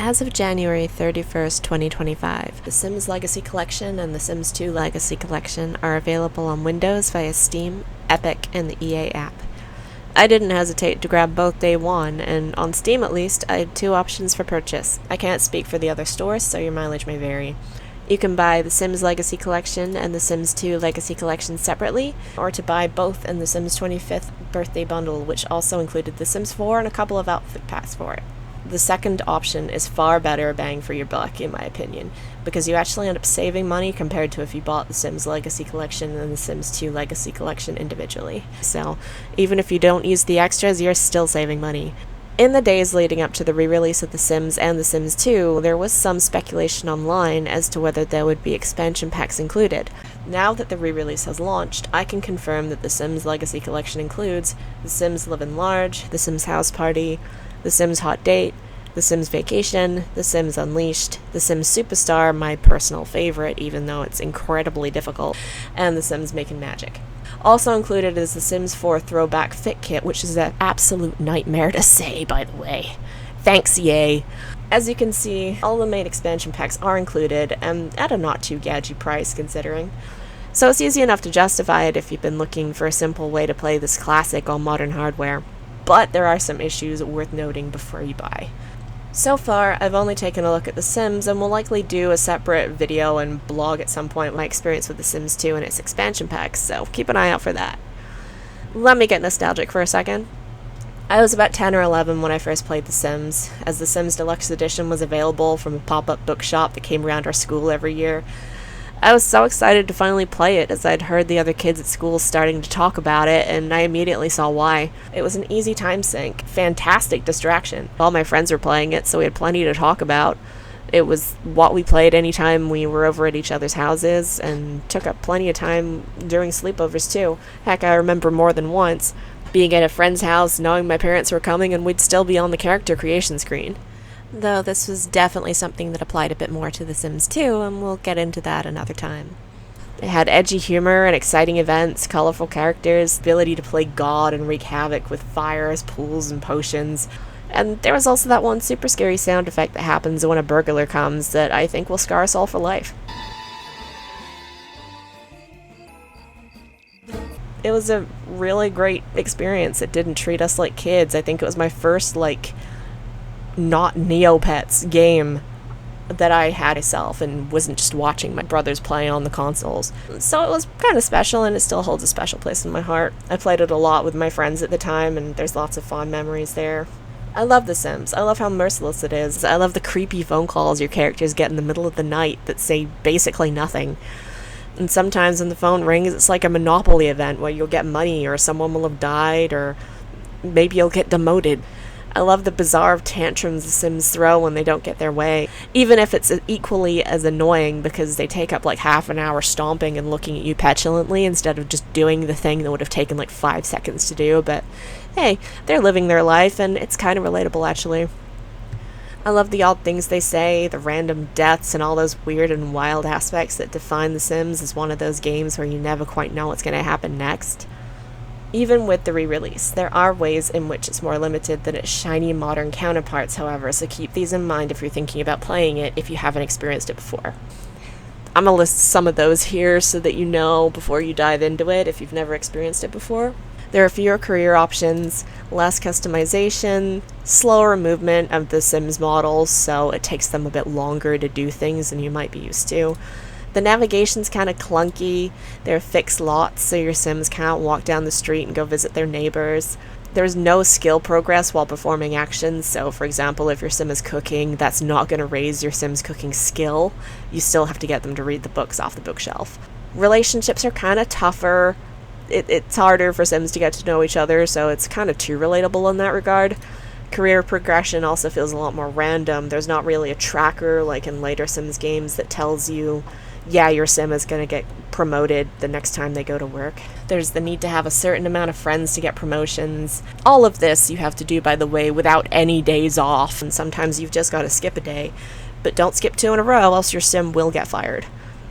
As of January 31st, 2025, The Sims Legacy Collection and The Sims 2 Legacy Collection are available on Windows via Steam, Epic, and the EA app. I didn't hesitate to grab both day one, and on Steam at least, I had two options for purchase. I can't speak for the other stores, so your mileage may vary. You can buy The Sims Legacy Collection and The Sims 2 Legacy Collection separately, or to buy both in the Sims 25th birthday bundle, which also included The Sims 4 and a couple of outfit packs for it. The second option is far better bang for your buck, in my opinion, because you actually end up saving money compared to if you bought The Sims Legacy Collection and The Sims 2 Legacy Collection individually. So, even if you don't use the extras, you're still saving money. In the days leading up to the re-release of The Sims and The Sims 2, there was some speculation online as to whether there would be expansion packs included. Now that the re-release has launched, I can confirm that The Sims Legacy Collection includes The Sims Live and Large, The Sims House Party, The Sims Hot Date, The Sims Vacation, The Sims Unleashed, The Sims Superstar, my personal favorite even though it's incredibly difficult, and The Sims Making Magic. Also included is The Sims 4 Throwback Fit Kit, which is an absolute nightmare to say, by the way. Thanks, EA! As you can see, all the main expansion packs are included, and at a not too gadgy price considering. So it's easy enough to justify it if you've been looking for a simple way to play this classic on modern hardware. But there are some issues worth noting before you buy. So far, I've only taken a look at The Sims and will likely do a separate video and blog at some point my experience with The Sims 2 and its expansion packs, so keep an eye out for that. Let me get nostalgic for a second. I was about 10 or 11 when I first played The Sims, as The Sims Deluxe Edition was available from a pop-up bookshop that came around our school every year. I was so excited to finally play it as I'd heard the other kids at school starting to talk about it, and I immediately saw why. It was an easy time sink, fantastic distraction. All my friends were playing it, so we had plenty to talk about. It was what we played anytime we were over at each other's houses, and took up plenty of time during sleepovers too. Heck, I remember more than once being at a friend's house, knowing my parents were coming, and we'd still be on the character creation screen. Though this was definitely something that applied a bit more to The Sims 2, and we'll get into that another time. It had edgy humor and exciting events, colorful characters, ability to play God and wreak havoc with fires, pools, and potions. And there was also that one super scary sound effect that happens when a burglar comes that I think will scar us all for life. It was a really great experience. It didn't treat us like kids. I think it was my first, not Neopets game that I had myself and wasn't just watching my brothers play on the consoles. So it was kind of special, and it still holds a special place in my heart. I played it a lot with my friends at the time, and there's lots of fond memories there. I love The Sims. I love how merciless it is. I love the creepy phone calls your characters get in the middle of the night that say basically nothing. And sometimes when the phone rings, it's like a Monopoly event where you'll get money, or someone will have died, or maybe you'll get demoted. I love the bizarre tantrums the Sims throw when they don't get their way, even if it's equally as annoying because they take up half an hour stomping and looking at you petulantly instead of just doing the thing that would have taken 5 seconds to do, but hey, they're living their life and it's kind of relatable actually. I love the odd things they say, the random deaths, and all those weird and wild aspects that define The Sims as one of those games where you never quite know what's going to happen next. Even with the re-release, there are ways in which it's more limited than its shiny modern counterparts, however, so keep these in mind if you're thinking about playing it if you haven't experienced it before. I'm going to list some of those here so that you know before you dive into it if you've never experienced it before. There are fewer career options, less customization, slower movement of the Sims models, so it takes them a bit longer to do things than you might be used to. The navigation's kind of clunky. There are fixed lots, so your Sims can't walk down the street and go visit their neighbors. There's no skill progress while performing actions, so for example, if your Sim is cooking, that's not going to raise your Sim's cooking skill. You still have to get them to read the books off the bookshelf. Relationships are kind of tougher. It's harder for Sims to get to know each other, so it's kind of too relatable in that regard. Career progression also feels a lot more random. There's not really a tracker like in later Sims games that tells you, yeah, your Sim is going to get promoted the next time they go to work. There's the need to have a certain amount of friends to get promotions. All of this you have to do, by the way, without any days off, and sometimes you've just got to skip a day. But don't skip 2 in a row, else your Sim will get fired.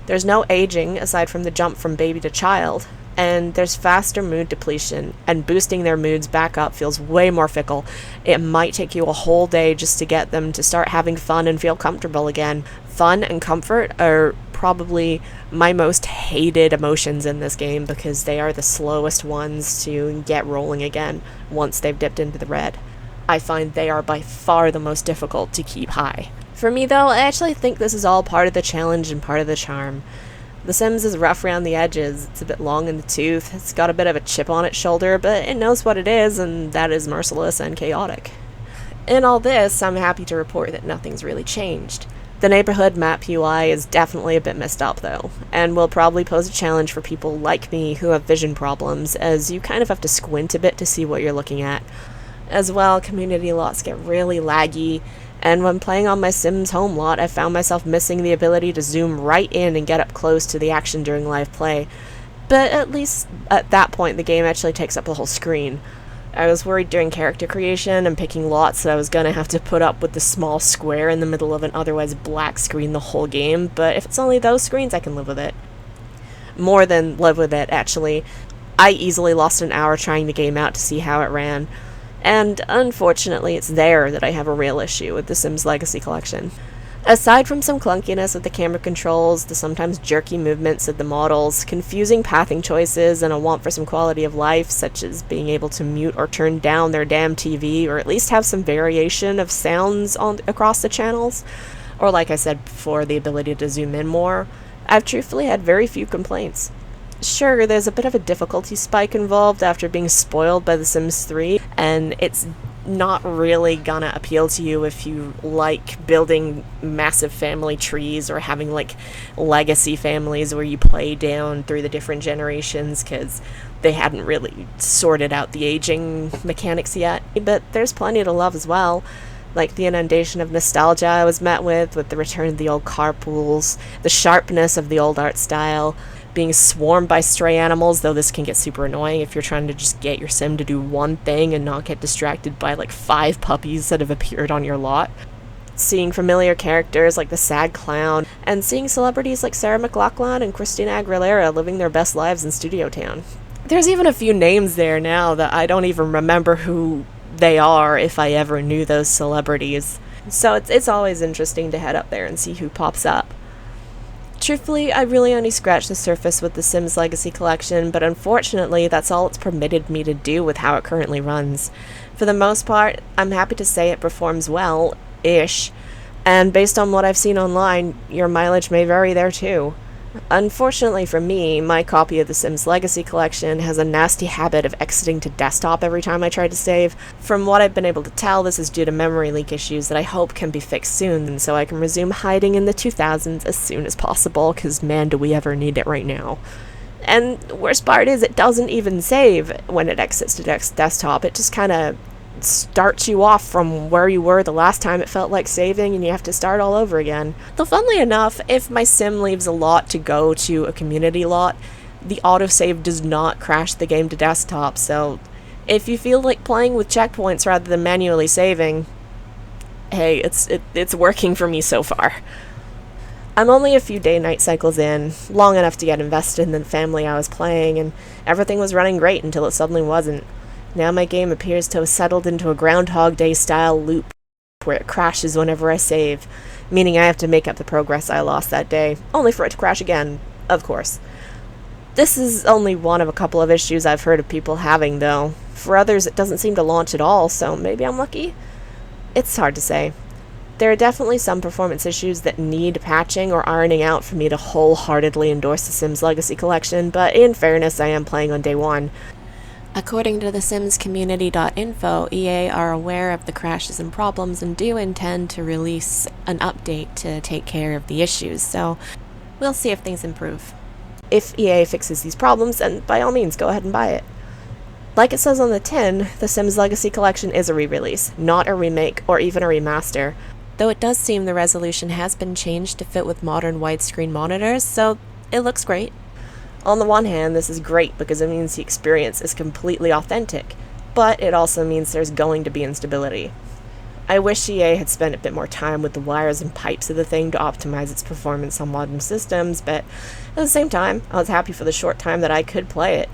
There's no aging aside from the jump from baby to child, and there's faster mood depletion, and boosting their moods back up feels way more fickle. It might take you a whole day just to get them to start having fun and feel comfortable again. Fun and comfort are probably my most hated emotions in this game because they are the slowest ones to get rolling again once they've dipped into the red. I find they are by far the most difficult to keep high. For me though, I actually think this is all part of the challenge and part of the charm. The Sims is rough around the edges, it's a bit long in the tooth, it's got a bit of a chip on its shoulder, but it knows what it is, and that is merciless and chaotic. In all this, I'm happy to report that nothing's really changed. The neighborhood map UI is definitely a bit messed up though, and will probably pose a challenge for people like me who have vision problems, as you kind of have to squint a bit to see what you're looking at. As well, community lots get really laggy, and when playing on my Sims home lot, I found myself missing the ability to zoom right in and get up close to the action during live play. But at least at that point, the game actually takes up the whole screen. I was worried during character creation and picking lots that I was gonna have to put up with the small square in the middle of an otherwise black screen the whole game, but if it's only those screens, I can live with it. More than live with it, actually. I easily lost an hour trying the game out to see how it ran. And unfortunately, it's there that I have a real issue with the Sims Legacy Collection. Aside from some clunkiness with the camera controls, the sometimes jerky movements of the models, confusing pathing choices, and a want for some quality of life, such as being able to mute or turn down their damn TV, or at least have some variation of sounds across the channels, or like I said before, the ability to zoom in more, I've truthfully had very few complaints. Sure, there's a bit of a difficulty spike involved after being spoiled by The Sims 3, and it's not really gonna appeal to you if you like building massive family trees or having like legacy families where you play down through the different generations, because they hadn't really sorted out the aging mechanics yet. But there's plenty to love as well, like the inundation of nostalgia I was met with the return of the old carpools, the sharpness of the old art style, being swarmed by stray animals, though this can get super annoying if you're trying to just get your sim to do one thing and not get distracted by like 5 puppies that have appeared on your lot. Seeing familiar characters like the sad clown, and seeing celebrities like Sarah McLachlan and Christina Aguilera living their best lives in Studio Town. There's even a few names there now that I don't even remember who they are if I ever knew those celebrities. So it's always interesting to head up there and see who pops up. Truthfully, I really only scratched the surface with the Sims Legacy Collection, but unfortunately that's all it's permitted me to do with how it currently runs. For the most part, I'm happy to say it performs well-ish, and based on what I've seen online, your mileage may vary there too. Unfortunately for me, my copy of the Sims Legacy Collection has a nasty habit of exiting to desktop every time I try to save. From what I've been able to tell, this is due to memory leak issues that I hope can be fixed soon, so I can resume hiding in the 2000s as soon as possible, because man, do we ever need it right now. And the worst part is it doesn't even save when it exits to desktop. It just kind of starts you off from where you were the last time it felt like saving, and you have to start all over again. Though funnily enough, if my sim leaves a lot to go to a community lot, the autosave does not crash the game to desktop, so if you feel like playing with checkpoints rather than manually saving, hey, it's working for me so far. I'm only a few day-night cycles in, long enough to get invested in the family I was playing, and everything was running great until it suddenly wasn't. Now my game appears to have settled into a Groundhog Day style loop where it crashes whenever I save, meaning I have to make up the progress I lost that day, only for it to crash again, of course. This is only one of a couple of issues I've heard of people having, though. For others it doesn't seem to launch at all, so maybe I'm lucky? It's hard to say. There are definitely some performance issues that need patching or ironing out for me to wholeheartedly endorse the Sims Legacy Collection, but in fairness I am playing on day one. According to the simscommunity.info, EA are aware of the crashes and problems and do intend to release an update to take care of the issues, so we'll see if things improve. If EA fixes these problems, then by all means go ahead and buy it. Like it says on the tin, the Sims Legacy Collection is a re-release, not a remake or even a remaster, though it does seem the resolution has been changed to fit with modern widescreen monitors, so it looks great. On the one hand, this is great because it means the experience is completely authentic, but it also means there's going to be instability. I wish EA had spent a bit more time with the wires and pipes of the thing to optimize its performance on modern systems, but at the same time, I was happy for the short time that I could play it.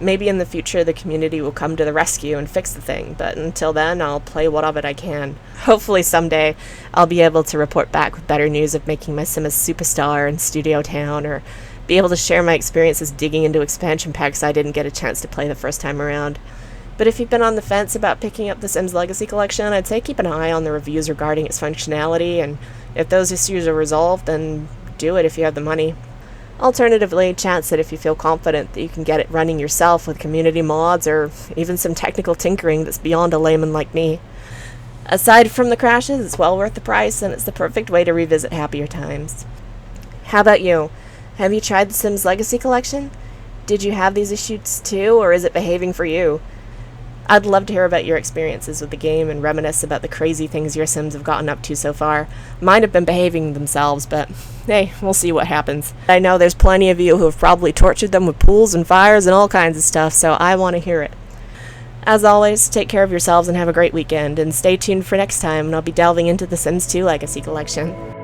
Maybe in the future the community will come to the rescue and fix the thing, but until then I'll play what of it I can. Hopefully someday I'll be able to report back with better news of making my sim a superstar in Studio Town, or be able to share my experiences digging into expansion packs I didn't get a chance to play the first time around. But if you've been on the fence about picking up the Sims Legacy Collection, I'd say keep an eye on the reviews regarding its functionality, and if those issues are resolved, then do it if you have the money. Alternatively, chance it if you feel confident that you can get it running yourself with community mods or even some technical tinkering that's beyond a layman like me. Aside from the crashes, it's well worth the price, and it's the perfect way to revisit happier times. How about you? Have you tried the Sims Legacy Collection? Did you have these issues too, or is it behaving for you? I'd love to hear about your experiences with the game and reminisce about the crazy things your Sims have gotten up to so far. Mine have been behaving themselves, but hey, we'll see what happens. I know there's plenty of you who have probably tortured them with pools and fires and all kinds of stuff, so I want to hear it. As always, take care of yourselves and have a great weekend, and stay tuned for next time when I'll be delving into the Sims 2 Legacy Collection.